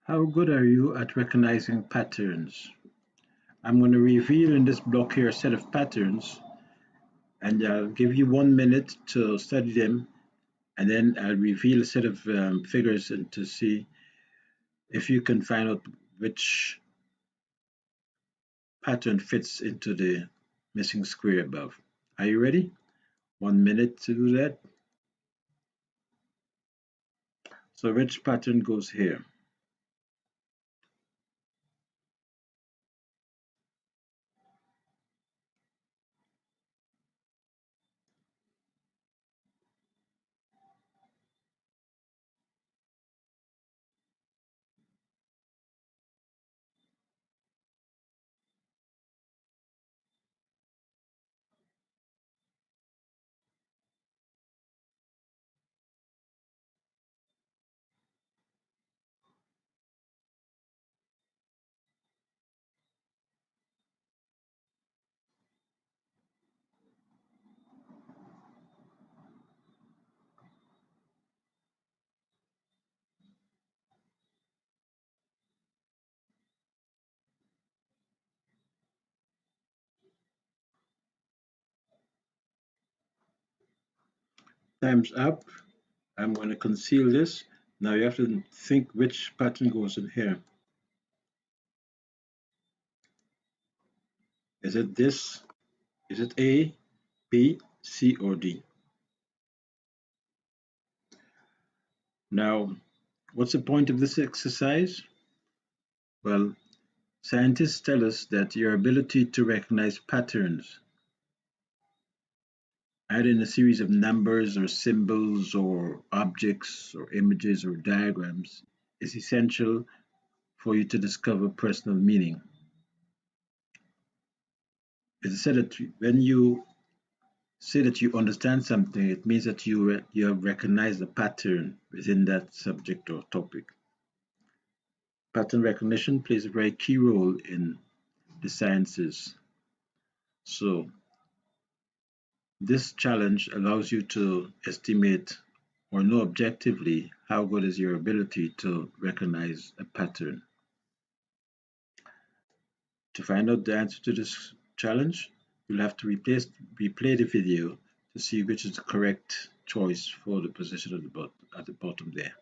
How good are you at recognizing patterns? I'm going to reveal in this block here a set of patterns, and I'll give you 1 minute to study them, and then I'll reveal a set of figures and to see if you can find out which pattern fits into the missing square above. Are you ready? 1 minute to do that. So which pattern goes here? Time's up. I'm going to conceal this. Now you have to think which pattern goes in here. Is it this? Is it A, B, C, or D? Now, what's the point of this exercise? Well, scientists tell us that your ability to recognize patterns, either in a series of numbers or symbols or objects or images or diagrams, is essential for you to discover personal meaning. It's said that when you say that you understand something, it means that you have recognized a pattern within that subject or topic. Pattern recognition plays a very key role in the sciences. So this challenge allows you to estimate or know objectively how good is your ability to recognize a pattern. To find out the answer to this challenge, you'll have to replay the video to see which is the correct choice for the position at the bottom there.